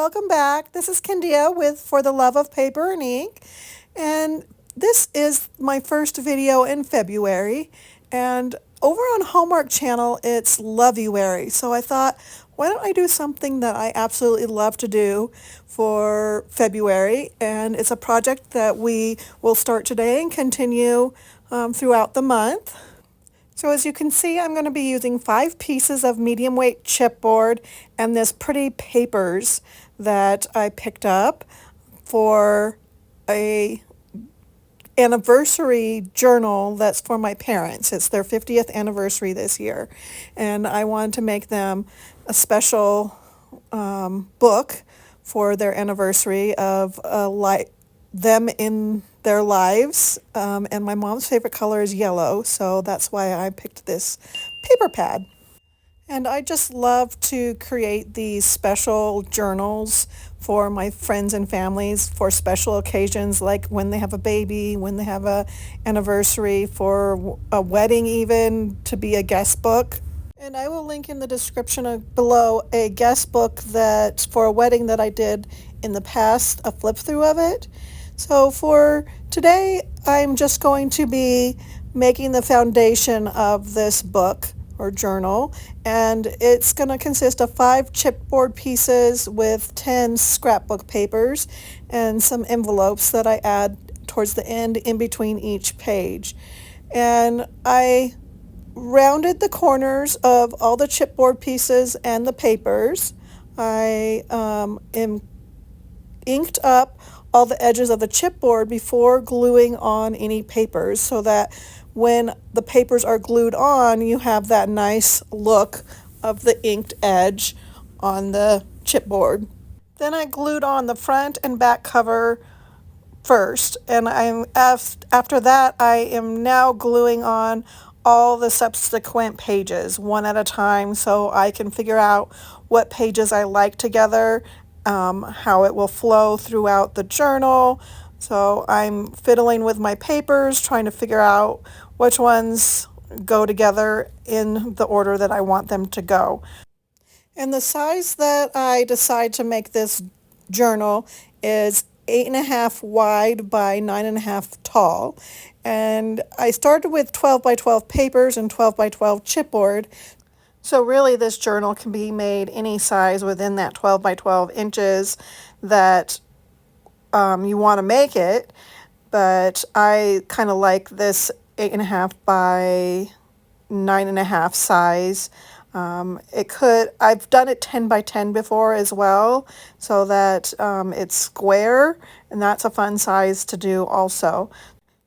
welcome back. This is Kendia with For the Love of Paper and Ink, and this is my first video in February, and over on Hallmark Channel it's Loveuary, so I thought, why don't I do something that I absolutely love to do for February, and it's a project that we will start today and continue throughout the month. So as you can see, I'm going to be using 5 pieces of medium weight chipboard and this pretty papers that I picked up for a anniversary journal that's for my parents. It's their 50th anniversary this year, and I wanted to make them a special book for their anniversary of them in their lives, and my mom's favorite color is yellow, so that's why I picked this paper pad. And I just love to create these special journals for my friends and families for special occasions, like when they have a baby, when they have a anniversary, for a wedding even, to be a guest book. And I will link in the description below a guest book that for a wedding that I did in the past, a flip through of it. So for today, I'm just going to be making the foundation of this book or journal, and it's going to consist of 5 chipboard pieces with 10 scrapbook papers and some envelopes that I add towards the end in between each page. And I rounded the corners of all the chipboard pieces and the papers. I inked up all the edges of the chipboard before gluing on any papers, so that when the papers are glued on, you have that nice look of the inked edge on the chipboard. Then I glued on the front and back cover first, and after that I am now gluing on all the subsequent pages one at a time, so I can figure out what pages I like together, how it will flow throughout the journal. So I'm fiddling with my papers, trying to figure out which ones go together in the order that I want them to go. And the size that I decide to make this journal is 8.5 wide by 9.5 tall. And I started with 12 by 12 papers and 12 by 12 chipboard. So really this journal can be made any size within that 12 by 12 inches that you want to make it. But I kind of like this 8.5 by 9.5 size. I've done it 10 by 10 before as well, so that it's square, and that's a fun size to do also.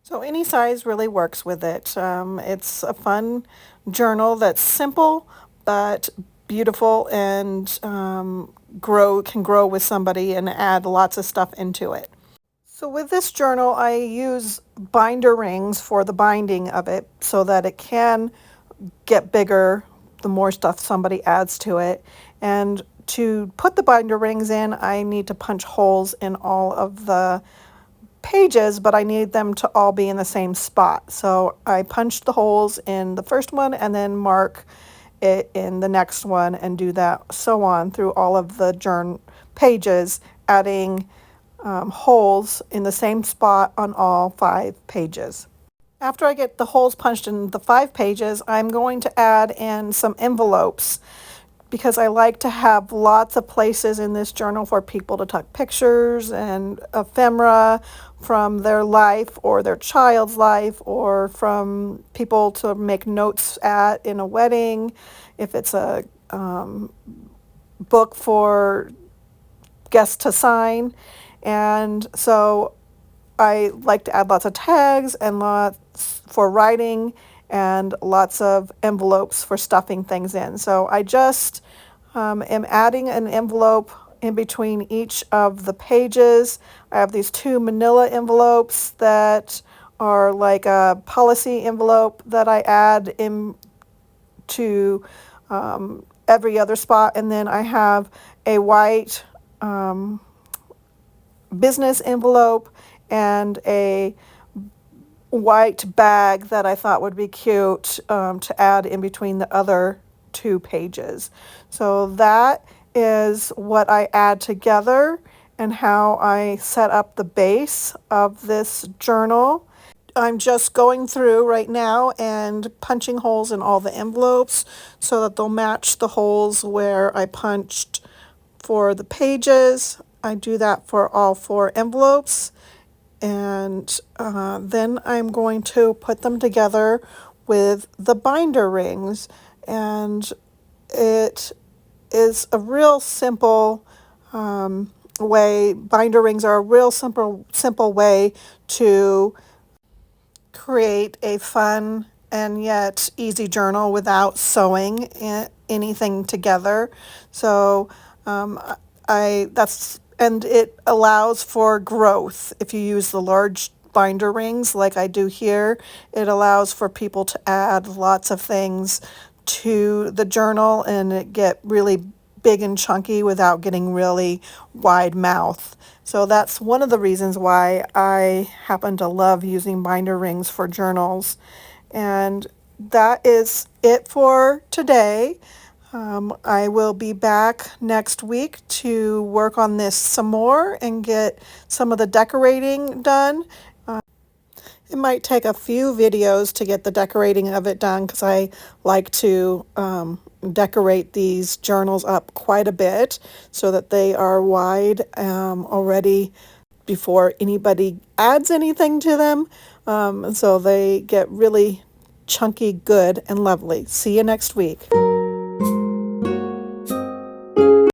So any size really works with it. It's a fun journal that's simple but beautiful, and can grow with somebody and add lots of stuff into it. So with this journal, I use binder rings for the binding of it so that it can get bigger the more stuff somebody adds to it. And to put the binder rings in, I need to punch holes in all of the pages, but I need them to all be in the same spot. So I punched the holes in the first one and then mark it in the next one, and do that so on through all of the pages, adding holes in the same spot on all 5 pages. After I get the holes punched in the 5 pages, I'm going to add in some envelopes, because I like to have lots of places in this journal for people to tuck pictures and ephemera from their life or their child's life, or from people to make notes at in a wedding, if it's a book for guests to sign. And so I like to add lots of tags and lots for writing, and lots of envelopes for stuffing things in. So I just am adding an envelope in between each of the pages. I have these 2 manila envelopes that are like a policy envelope that I add into every other spot. And then I have a white business envelope and a white bag that I thought would be cute to add in between the other 2 pages. So that is what I add together and how I set up the base of this journal. I'm just going through right now and punching holes in all the envelopes so that they'll match the holes where I punched for the pages. I do that for all 4 envelopes, and then I'm going to put them together with the binder rings, and it is a real simple way. Binder rings are a real simple way to create a fun and yet easy journal without sewing anything together. So I that's and it allows for growth. If you use the large binder rings like I do here, it allows for people to add lots of things to the journal and it get really big and chunky without getting really wide mouth. So that's one of the reasons why I happen to love using binder rings for journals. And that is it for today. I will be back next week to work on this some more and get some of the decorating done. It might take a few videos to get the decorating of it done because I like to decorate these journals up quite a bit so that they are wide already before anybody adds anything to them. So they get really chunky, good, and lovely. See you next week.